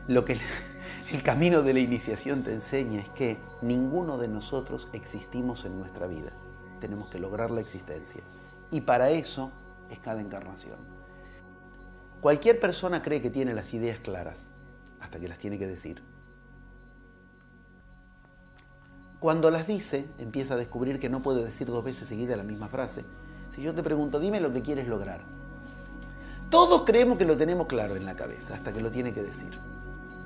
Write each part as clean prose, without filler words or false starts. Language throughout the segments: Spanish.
Lo que el camino de la iniciación te enseña es que ninguno de nosotros existimos en nuestra vida. Tenemos que lograr la existencia. Y para eso es cada encarnación. Cualquier persona cree que tiene las ideas claras, hasta que las tiene que decir. Cuando las dice, empieza a descubrir que no puede decir 2 veces seguida la misma frase. Si yo te pregunto, dime lo que quieres lograr. Todos creemos que lo tenemos claro en la cabeza, hasta que lo tiene que decir.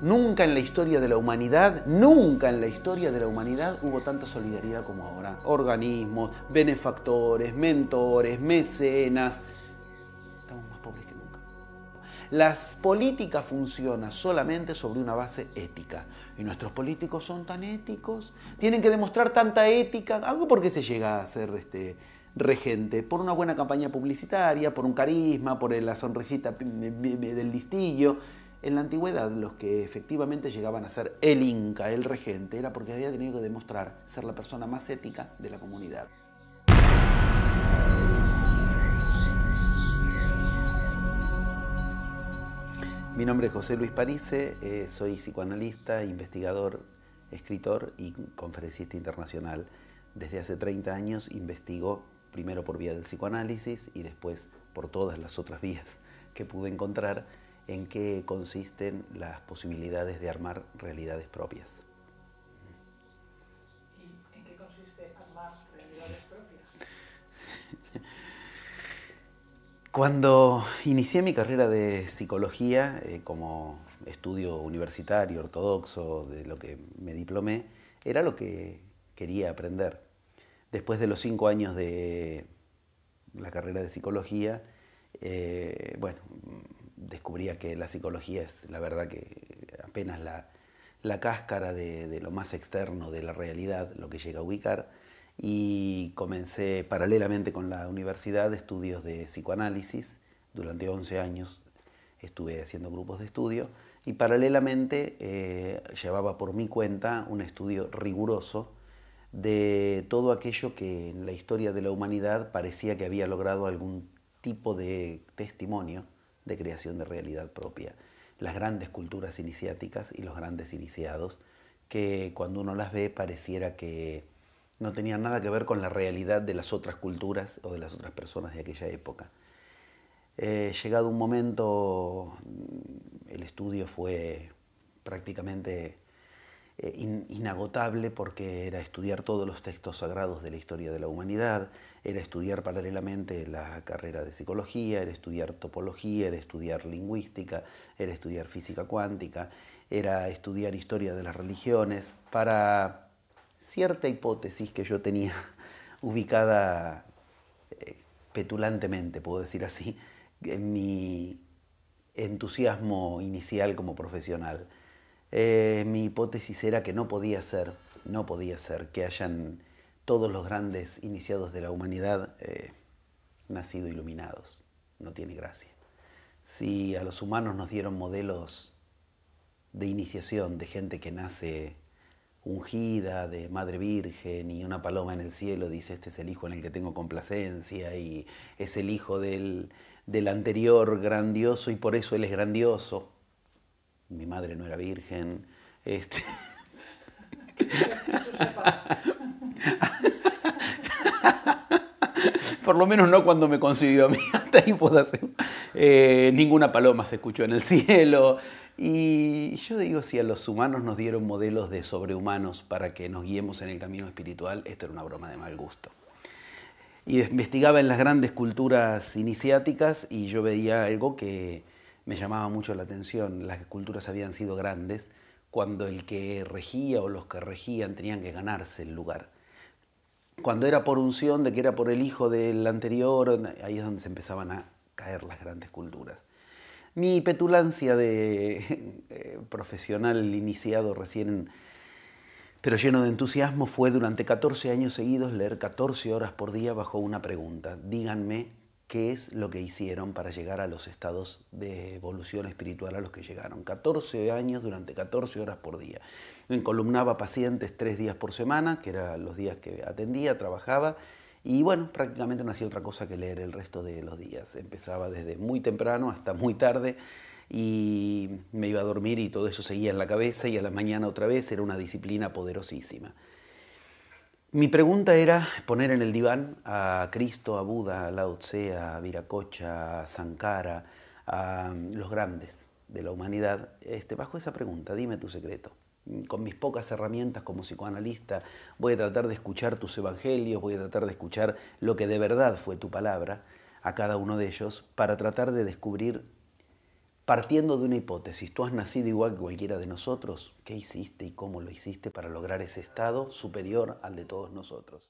Nunca en la historia de la humanidad, hubo tanta solidaridad como ahora. Organismos, benefactores, mentores, mecenas. Estamos más pobres que nunca. Las políticas funcionan solamente sobre una base ética. Y nuestros políticos son tan éticos, tienen que demostrar tanta ética. ¿Algo por qué se llega a ser regente? Por una buena campaña publicitaria, por un carisma, por la sonrisita del listillo. En la antigüedad, los que efectivamente llegaban a ser el Inca, el regente, era porque había tenido que demostrar ser la persona más ética de la comunidad. Mi nombre es José Luis Parise, soy psicoanalista, investigador, escritor y conferencista internacional. Desde hace 30 años investigo primero por vía del psicoanálisis y después por todas las otras vías que pude encontrar en qué consisten las posibilidades de armar realidades propias. ¿Y en qué consiste armar realidades propias? Cuando inicié mi carrera de psicología como estudio universitario, ortodoxo, de lo que me diplomé, era lo que quería aprender. Después de los 5 años de la carrera de psicología, descubría que la psicología es, la verdad, que apenas la cáscara de lo más externo de la realidad, lo que llega a ubicar, y comencé paralelamente con la universidad estudios de psicoanálisis. Durante 11 años estuve haciendo grupos de estudio y paralelamente llevaba por mi cuenta un estudio riguroso de todo aquello que en la historia de la humanidad parecía que había logrado algún tipo de testimonio de creación de realidad propia. Las grandes culturas iniciáticas y los grandes iniciados, que cuando uno las ve pareciera que no tenían nada que ver con la realidad de las otras culturas o de las otras personas de aquella época. Llegado un momento, el estudio fue prácticamente inagotable, porque era estudiar todos los textos sagrados de la historia de la humanidad, era estudiar paralelamente la carrera de psicología, era estudiar topología, era estudiar lingüística, era estudiar física cuántica, era estudiar historia de las religiones, para cierta hipótesis que yo tenía ubicada petulantemente, puedo decir así, en mi entusiasmo inicial como profesional. Mi hipótesis era que no podía ser que hayan todos los grandes iniciados de la humanidad nacido iluminados. No tiene gracia. Si a los humanos nos dieron modelos de iniciación de gente que nace ungida, de madre virgen, y una paloma en el cielo dice: este es el hijo en el que tengo complacencia, y es el hijo del anterior grandioso y por eso él es grandioso. Mi madre no era virgen. Por lo menos no cuando me concibió a mí. Hasta ahí puedo hacer. Ninguna paloma se escuchó en el cielo. Y yo digo, si a los humanos nos dieron modelos de sobrehumanos para que nos guiemos en el camino espiritual, esto era una broma de mal gusto. Y investigaba en las grandes culturas iniciáticas y yo veía algo que me llamaba mucho la atención. Las culturas habían sido grandes cuando el que regía o los que regían tenían que ganarse el lugar. Cuando era por unción de que era por el hijo del anterior, ahí es donde se empezaban a caer las grandes culturas. Mi petulancia de profesional iniciado recién, pero lleno de entusiasmo, fue durante 14 años seguidos leer 14 horas por día bajo una pregunta: díganme qué es lo que hicieron para llegar a los estados de evolución espiritual a los que llegaron. 14 años durante 14 horas por día. Encolumnaba pacientes 3 días por semana, que eran los días que atendía, trabajaba, y bueno, prácticamente no hacía otra cosa que leer el resto de los días. Empezaba desde muy temprano hasta muy tarde y me iba a dormir y todo eso seguía en la cabeza y a la mañana otra vez. Era una disciplina poderosísima. Mi pregunta era poner en el diván a Cristo, a Buda, a Lao Tse, a Viracocha, a Sankara, a los grandes de la humanidad, bajo esa pregunta: dime tu secreto. Con mis pocas herramientas como psicoanalista voy a tratar de escuchar tus evangelios, voy a tratar de escuchar lo que de verdad fue tu palabra a cada uno de ellos, para tratar de descubrir, partiendo de una hipótesis: tú has nacido igual que cualquiera de nosotros, ¿qué hiciste y cómo lo hiciste para lograr ese estado superior al de todos nosotros?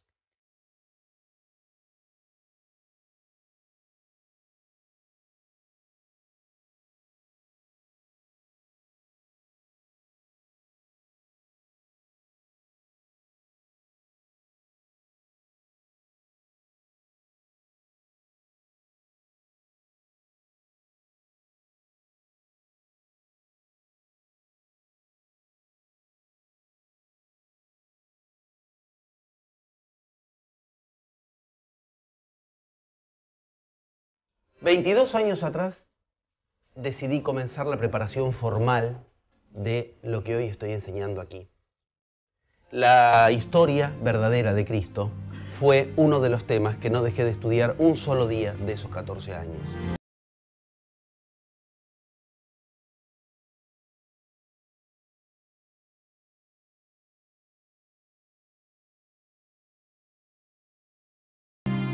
...22 años atrás decidí comenzar la preparación formal de lo que hoy estoy enseñando aquí. La historia verdadera de Cristo fue uno de los temas que no dejé de estudiar un solo día de esos 14 años.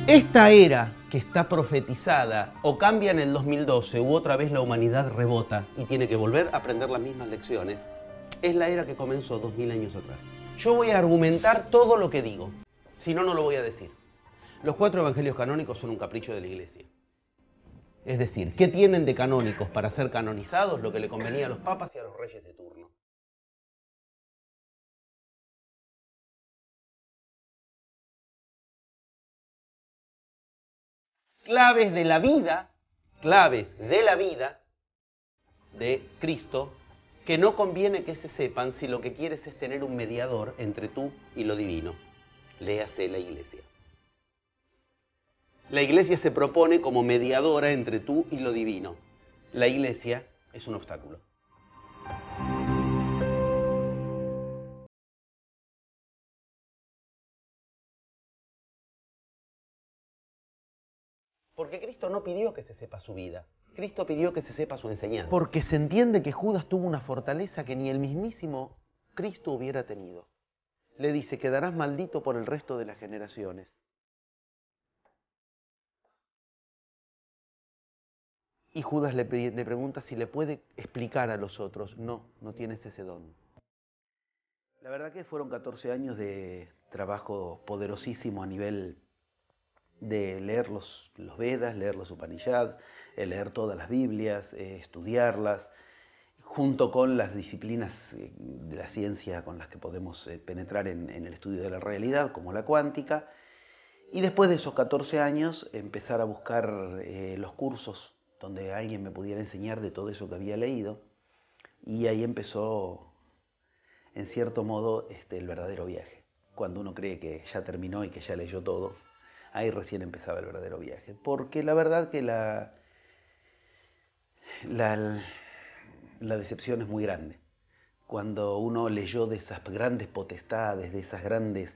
Esta era que está profetizada o cambia en el 2012 u otra vez la humanidad rebota y tiene que volver a aprender las mismas lecciones, es la era que comenzó 2000 años atrás. Yo voy a argumentar todo lo que digo, si no, no lo voy a decir. Los 4 evangelios canónicos son un capricho de la Iglesia. Es decir, ¿qué tienen de canónicos para ser canonizados? Lo que le convenía a los papas y a los reyes de turno. Claves de la vida de Cristo, que no conviene que se sepan si lo que quieres es tener un mediador entre tú y lo divino. Léase la Iglesia. La Iglesia se propone como mediadora entre tú y lo divino. La Iglesia es un obstáculo. Porque Cristo no pidió que se sepa su vida. Cristo pidió que se sepa su enseñanza. Porque se entiende que Judas tuvo una fortaleza que ni el mismísimo Cristo hubiera tenido. Le dice: quedarás maldito por el resto de las generaciones. Y Judas le pregunta si le puede explicar a los otros. No, no tienes ese don. La verdad que fueron 14 años de trabajo poderosísimo a nivel de leer los Vedas, leer los Upanishads, leer todas las Biblias, estudiarlas, junto con las disciplinas de la ciencia con las que podemos penetrar en el estudio de la realidad, como la cuántica. Y después de esos 14 años, empezar a buscar los cursos donde alguien me pudiera enseñar de todo eso que había leído. Y ahí empezó, en cierto modo, el verdadero viaje. Cuando uno cree que ya terminó y que ya leyó todo, ahí recién empezaba el verdadero viaje. Porque la verdad que la, la decepción es muy grande. Cuando uno leyó de esas grandes potestades, de esas grandes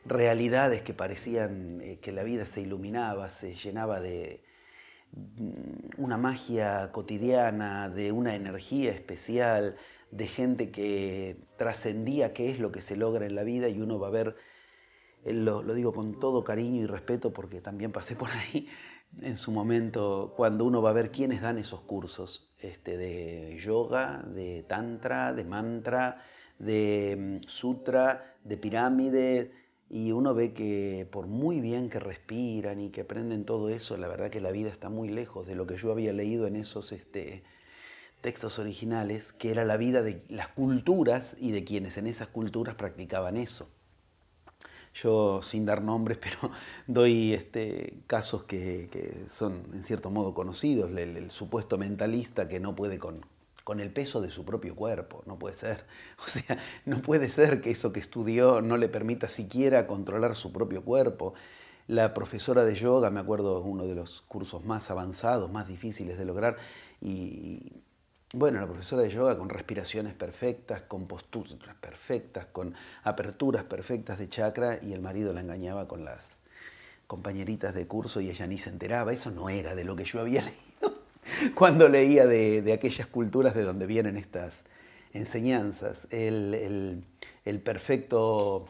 realidades que parecían que la vida se iluminaba, se llenaba de una magia cotidiana, de una energía especial, de gente que trascendía qué es lo que se logra en la vida, y uno va a ver, lo digo con todo cariño y respeto porque también pasé por ahí en su momento, cuando uno va a ver quiénes dan esos cursos de yoga, de tantra, de mantra, de sutra, de pirámide, y uno ve que por muy bien que respiran y que aprenden todo eso, la verdad que la vida está muy lejos de lo que yo había leído en esos textos originales, que era la vida de las culturas y de quienes en esas culturas practicaban eso. Yo, sin dar nombres, pero doy casos que son en cierto modo conocidos. El supuesto mentalista que no puede con el peso de su propio cuerpo, no puede ser. O sea, no puede ser que eso que estudió no le permita siquiera controlar su propio cuerpo. La profesora de yoga, me acuerdo, uno de los cursos más avanzados, más difíciles de lograr, y Bueno, la profesora de yoga con respiraciones perfectas, con posturas perfectas, con aperturas perfectas de chakra, y el marido la engañaba con las compañeritas de curso y ella ni se enteraba. Eso no era de lo que yo había leído cuando leía de aquellas culturas de donde vienen estas enseñanzas. El perfecto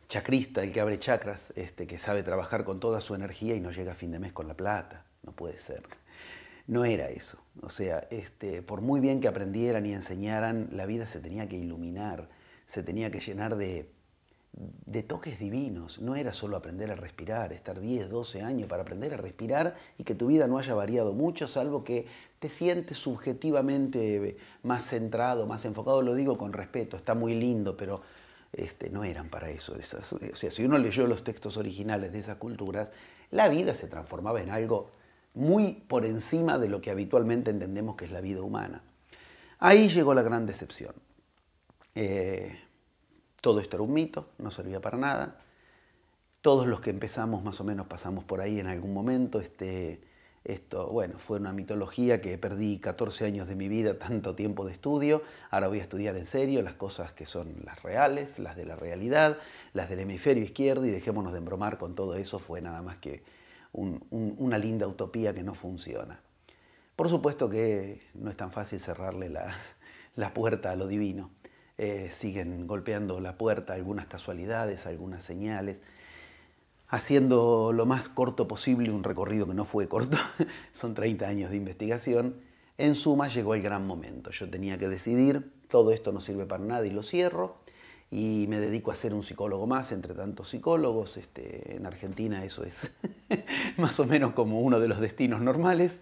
chakrista, el que abre chakras, que sabe trabajar con toda su energía y no llega a fin de mes con la plata. No puede ser. No era eso. O sea, por muy bien que aprendieran y enseñaran, la vida se tenía que iluminar, se tenía que llenar de toques divinos. No era solo aprender a respirar, estar 10, 12 años para aprender a respirar y que tu vida no haya variado mucho, salvo que te sientes subjetivamente más centrado, más enfocado. Lo digo con respeto, está muy lindo, pero no eran para eso. O sea, si uno leyó los textos originales de esas culturas, la vida se transformaba en algo muy por encima de lo que habitualmente entendemos que es la vida humana. Ahí llegó la gran decepción. Todo esto era un mito, no servía para nada. Todos los que empezamos más o menos pasamos por ahí en algún momento. Esto, bueno, fue una mitología que perdí 14 años de mi vida, tanto tiempo de estudio. Ahora voy a estudiar en serio las cosas que son las reales, las de la realidad, las del hemisferio izquierdo, y dejémonos de embromar con todo eso. Fue nada más que una linda utopía que no funciona. Por supuesto que no es tan fácil cerrarle la puerta a lo divino. Siguen golpeando la puerta algunas casualidades, algunas señales, haciendo lo más corto posible un recorrido que no fue corto. Son 30 años de investigación. En suma, llegó el gran momento. Yo tenía que decidir, todo esto no sirve para nada y lo cierro, y me dedico a ser un psicólogo más entre tantos psicólogos. En Argentina eso es más o menos como uno de los destinos normales.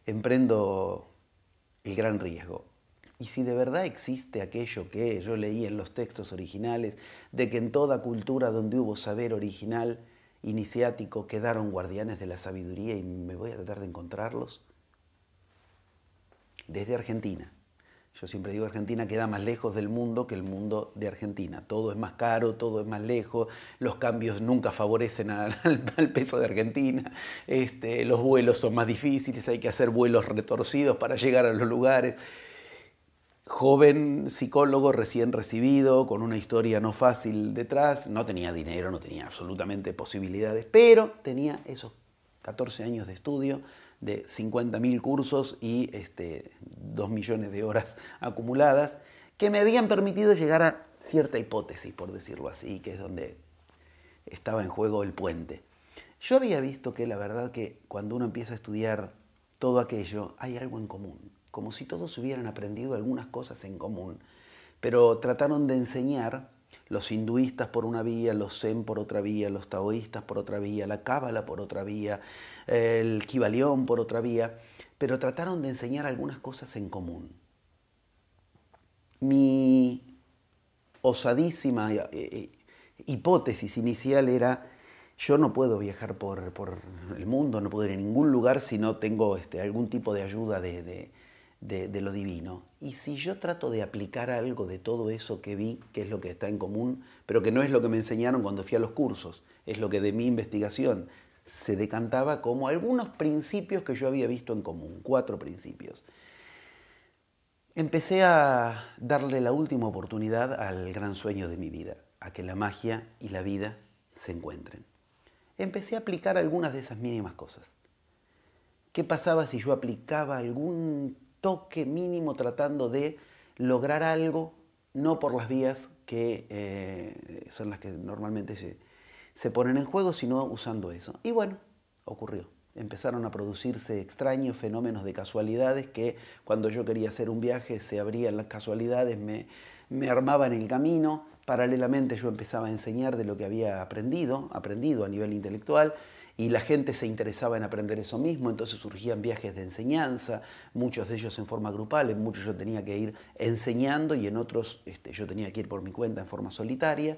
Emprendo el gran riesgo. Y si de verdad existe aquello que yo leí en los textos originales, de que en toda cultura donde hubo saber original iniciático quedaron guardianes de la sabiduría, y me voy a tratar de encontrarlos, desde Argentina. Yo siempre digo, Argentina queda más lejos del mundo que el mundo de Argentina. Todo es más caro, todo es más lejos, los cambios nunca favorecen al peso de Argentina, los vuelos son más difíciles, hay que hacer vuelos retorcidos para llegar a los lugares. Joven psicólogo recién recibido, con una historia no fácil detrás, no tenía dinero, no tenía absolutamente posibilidades, pero tenía esos 14 años de estudio, de 50.000 cursos y 2 millones de horas acumuladas, que me habían permitido llegar a cierta hipótesis, por decirlo así, que es donde estaba en juego el puente. Yo había visto que la verdad que cuando uno empieza a estudiar todo aquello, hay algo en común, como si todos hubieran aprendido algunas cosas en común, pero trataron de enseñar, los hinduistas por una vía, los zen por otra vía, los taoístas por otra vía, la cábala por otra vía, el kybalión por otra vía, pero trataron de enseñar algunas cosas en común. Mi osadísima hipótesis inicial era: yo no puedo viajar por el mundo, no puedo ir a ningún lugar si no tengo algún tipo de ayuda de lo divino. Y si yo trato de aplicar algo de todo eso que vi, que es lo que está en común, pero que no es lo que me enseñaron cuando fui a los cursos, es lo que de mi investigación se decantaba como algunos principios que yo había visto en común, 4 principios. Empecé a darle la última oportunidad al gran sueño de mi vida, a que la magia y la vida se encuentren. Empecé a aplicar algunas de esas mínimas cosas. ¿Qué pasaba si yo aplicaba algún toque mínimo tratando de lograr algo, no por las vías que son las que normalmente se ponen en juego, sino usando eso? Y bueno, ocurrió. Empezaron a producirse extraños fenómenos de casualidades que cuando yo quería hacer un viaje se abrían las casualidades, me armaban el camino. Paralelamente yo empezaba a enseñar de lo que había aprendido a nivel intelectual, y la gente se interesaba en aprender eso mismo, entonces surgían viajes de enseñanza, muchos de ellos en forma grupal, en muchos yo tenía que ir enseñando y en otros yo tenía que ir por mi cuenta en forma solitaria.